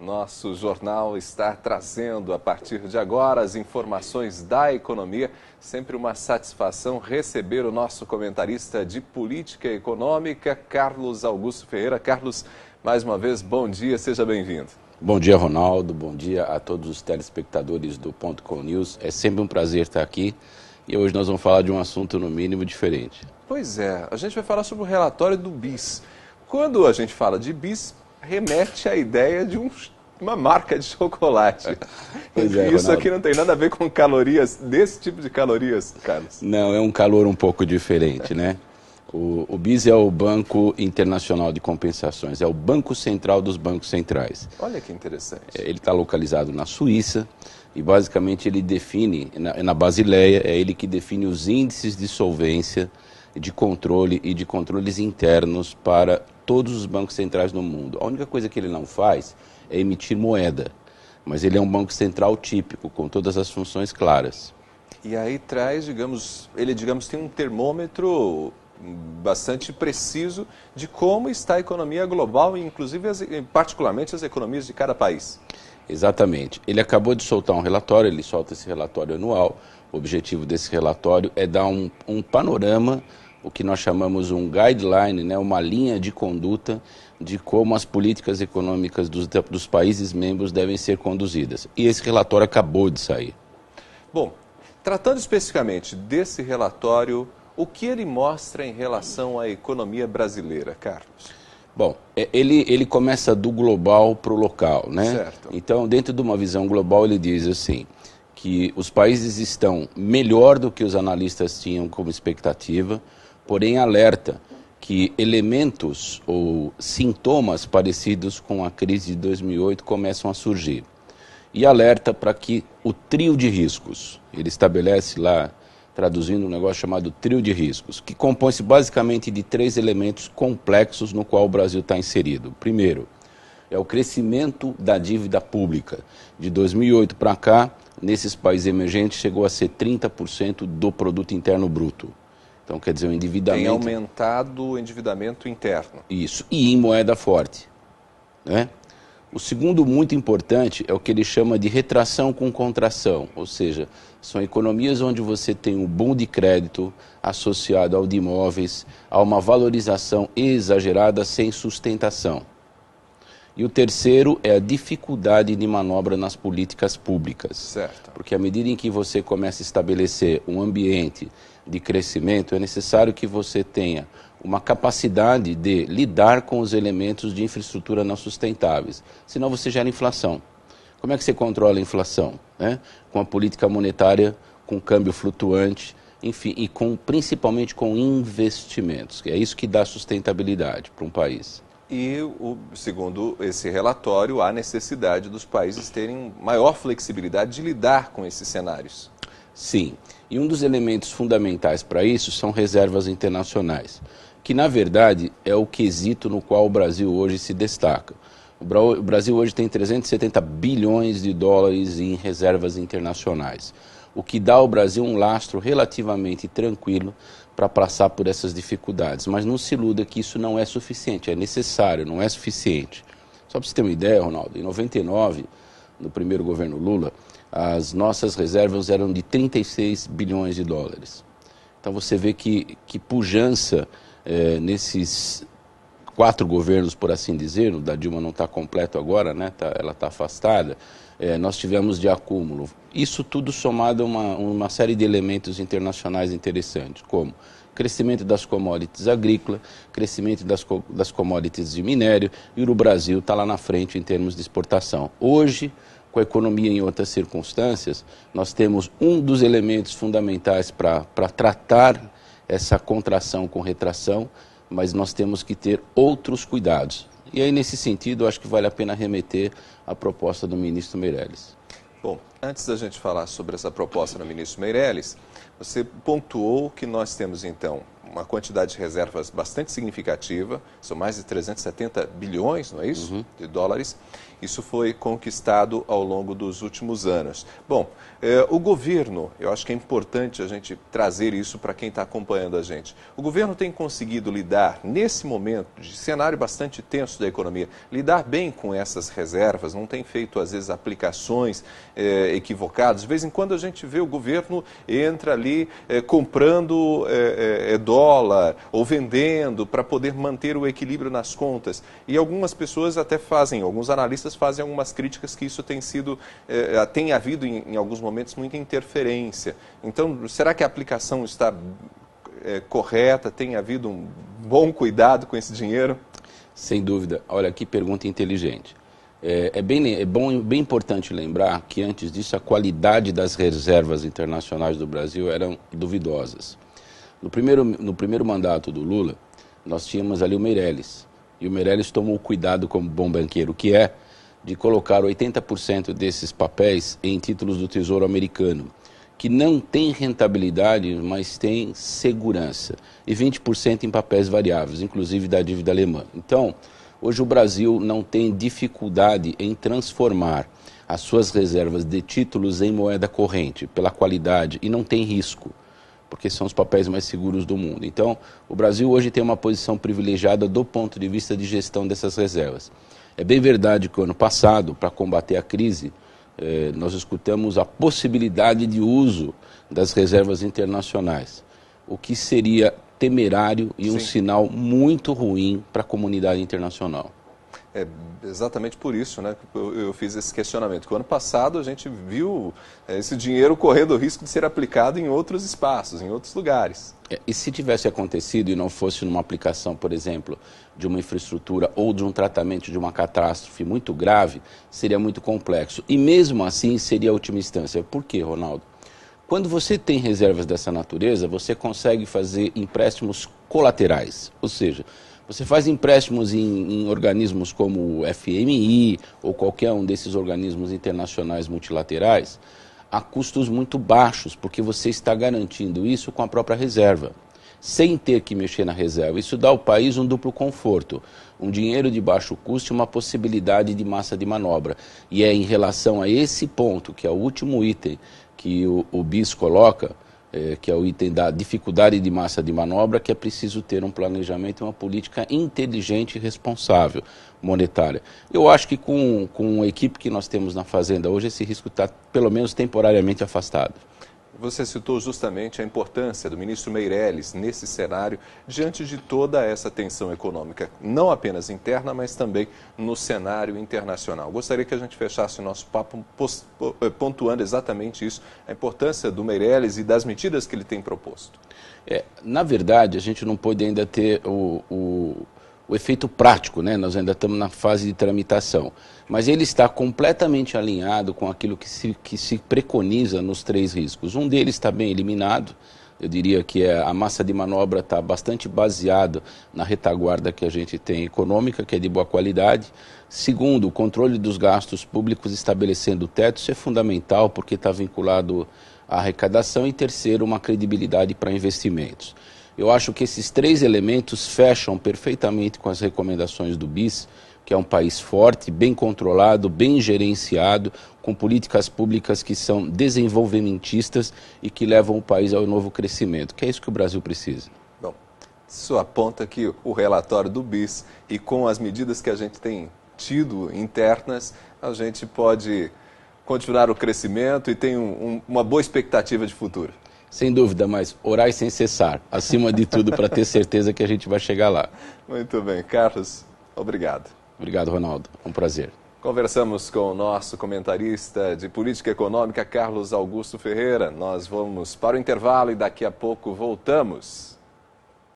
Nosso jornal está trazendo a partir de agora as informações da economia. Sempre uma satisfação receber o nosso comentarista de política econômica, Carlos Augusto Ferreira. Carlos, mais uma vez, bom dia, seja bem-vindo. Bom dia, Ronaldo. Bom dia a todos os telespectadores do .com News. É sempre um prazer estar aqui e hoje nós vamos falar de um assunto, no mínimo, diferente. Pois é, a gente vai falar sobre o relatório do BIS. Quando a gente fala de BIS, remete à ideia de uma marca de chocolate. Pois é, Isso Ronaldo. aqui não tem nada a ver com calorias, desse tipo de calorias, Carlos. Não, é um calor um pouco diferente, né? O BIS é o Banco Internacional de Compensações, é o Banco Central dos Bancos Centrais. Olha que interessante. Ele está localizado na Suíça e basicamente ele define, na Basileia, é ele que define os índices de solvência, de controle e de controles internos para todos os bancos centrais do mundo. A única coisa que ele não faz é emitir moeda, mas ele é um banco central típico, com todas as funções claras. E aí traz, ele tem um termômetro bastante preciso de como está a economia global, inclusive particularmente as economias de cada país. Exatamente. Ele acabou de soltar um relatório, ele solta esse relatório anual. O objetivo desse relatório é dar um panorama, o que nós chamamos um guideline, né, uma linha de conduta de como as políticas econômicas dos países membros devem ser conduzidas. E esse relatório acabou de sair. Bom, tratando especificamente desse relatório, o que ele mostra em relação à economia brasileira, Carlos? Bom, ele começa do global para o local, né? Certo. Então, dentro de uma visão global, ele diz assim, que os países estão melhor do que os analistas tinham como expectativa, porém alerta que elementos ou sintomas parecidos com a crise de 2008 começam a surgir. E alerta para que o trio de riscos, ele estabelece lá, traduzindo um negócio chamado trio de riscos, que compõe-se basicamente de 3 elementos complexos no qual o Brasil está inserido. Primeiro, é o crescimento da dívida pública. De 2008 para cá, nesses países emergentes, chegou a ser 30% do produto interno bruto. Então, quer dizer, o endividamento... Tem aumentado o endividamento interno. Isso, e em moeda forte, né? O segundo, muito importante, é o que ele chama de retração com contração, ou seja, são economias onde você tem um boom de crédito associado ao de imóveis, a uma valorização exagerada sem sustentação. E o terceiro é a dificuldade de manobra nas políticas públicas. Certo. Porque à medida em que você começa a estabelecer um ambiente de crescimento, é necessário que você tenha uma capacidade de lidar com os elementos de infraestrutura não sustentáveis. Senão você gera inflação. Como é que você controla a inflação? Né? Com a política monetária, com câmbio flutuante, enfim, e principalmente com investimentos. É isso que dá sustentabilidade para um país. E, segundo esse relatório, há necessidade dos países terem maior flexibilidade de lidar com esses cenários. Sim, e um dos elementos fundamentais para isso são reservas internacionais, que na verdade é o quesito no qual o Brasil hoje se destaca. O Brasil hoje tem 370 bilhões de dólares em reservas internacionais, o que dá ao Brasil um lastro relativamente tranquilo para passar por essas dificuldades. Mas não se iluda que isso não é suficiente, é necessário, não é suficiente. Só para você ter uma ideia, Ronaldo, em 99, no primeiro governo Lula, as nossas reservas eram de 36 bilhões de dólares. Então você vê que pujança nesses 4 governos, por assim dizer, o da Dilma não está completo agora, né? Ela está afastada, nós tivemos de acúmulo. Isso tudo somado a uma série de elementos internacionais interessantes, como crescimento das commodities agrícolas, crescimento das commodities de minério, e o Brasil está lá na frente em termos de exportação. Hoje, com a economia em outras circunstâncias, nós temos um dos elementos fundamentais para tratar essa contração com retração, mas nós temos que ter outros cuidados. E aí, nesse sentido, eu acho que vale a pena remeter à proposta do ministro Meirelles. Bom, antes da gente falar sobre essa proposta do ministro Meirelles, você pontuou que nós temos, então, uma quantidade de reservas bastante significativa, são mais de 370 bilhões, não é isso? De dólares. Isso foi conquistado ao longo dos últimos anos. Bom, o governo, eu acho que é importante a gente trazer isso para quem está acompanhando a gente. O governo tem conseguido lidar, nesse momento de cenário bastante tenso da economia, lidar bem com essas reservas, não tem feito, às vezes, aplicações equivocadas. De vez em quando a gente vê o governo entra ali comprando dólar ou vendendo para poder manter o equilíbrio nas contas. E algumas pessoas até fazem, alguns analistas fazem algumas críticas que isso tem sido, tem havido em alguns momentos muita interferência. Então, será que a aplicação está correta? Tem havido um bom cuidado com esse dinheiro? Sem dúvida. Olha, que pergunta inteligente. É bem importante lembrar que antes disso a qualidade das reservas internacionais do Brasil eram duvidosas. No primeiro mandato do Lula, nós tínhamos ali o Meirelles. E o Meirelles tomou cuidado, como bom banqueiro que é, de colocar 80% desses papéis em títulos do Tesouro Americano, que não tem rentabilidade, mas tem segurança, e 20% em papéis variáveis, inclusive da dívida alemã. Então, hoje o Brasil não tem dificuldade em transformar as suas reservas de títulos em moeda corrente, pela qualidade, e não tem risco, porque são os papéis mais seguros do mundo. Então, o Brasil hoje tem uma posição privilegiada do ponto de vista de gestão dessas reservas. É bem verdade que o ano passado, para combater a crise, nós escutamos a possibilidade de uso das reservas internacionais, o que seria temerário e um sinal muito ruim para a comunidade internacional. É exatamente por isso, né, que eu fiz esse questionamento. Que o ano passado a gente viu esse dinheiro correndo o risco de ser aplicado em outros espaços, em outros lugares. E se tivesse acontecido e não fosse numa aplicação, por exemplo, de uma infraestrutura ou de um tratamento de uma catástrofe muito grave, seria muito complexo. E mesmo assim seria a última instância. Por quê, Ronaldo? Quando você tem reservas dessa natureza, você consegue fazer empréstimos colaterais, ou seja, você faz empréstimos em organismos como o FMI ou qualquer um desses organismos internacionais multilaterais a custos muito baixos, porque você está garantindo isso com a própria reserva, sem ter que mexer na reserva. Isso dá ao país um duplo conforto, um dinheiro de baixo custo e uma possibilidade de massa de manobra. E é em relação a esse ponto, que é o último item que o BIS coloca, que é o item da dificuldade de massa de manobra, que é preciso ter um planejamento e uma política inteligente e responsável monetária. Eu acho que com a equipe que nós temos na Fazenda hoje, esse risco está pelo menos temporariamente afastado. Você citou justamente a importância do ministro Meirelles nesse cenário, diante de toda essa tensão econômica, não apenas interna, mas também no cenário internacional. Gostaria que a gente fechasse o nosso papo pontuando exatamente isso, a importância do Meirelles e das medidas que ele tem proposto. Na verdade, a gente não pode ainda ter o efeito prático, né? Nós ainda estamos na fase de tramitação, mas ele está completamente alinhado com aquilo que se preconiza nos 3 riscos. Um deles está bem eliminado, eu diria que a massa de manobra está bastante baseada na retaguarda que a gente tem econômica, que é de boa qualidade. Segundo, o controle dos gastos públicos estabelecendo o teto, isso é fundamental porque está vinculado à arrecadação. E terceiro, uma credibilidade para investimentos. Eu acho que esses 3 elementos fecham perfeitamente com as recomendações do BIS, que é um país forte, bem controlado, bem gerenciado, com políticas públicas que são desenvolvimentistas e que levam o país ao novo crescimento, que é isso que o Brasil precisa. Bom, isso aponta que o relatório do BIS e com as medidas que a gente tem tido internas, a gente pode continuar o crescimento e tem uma boa expectativa de futuro. Sem dúvida, mas orar sem cessar, acima de tudo, para ter certeza que a gente vai chegar lá. Muito bem. Carlos, obrigado. Obrigado, Ronaldo. Um prazer. Conversamos com o nosso comentarista de política econômica, Carlos Augusto Ferreira. Nós vamos para o intervalo e daqui a pouco voltamos.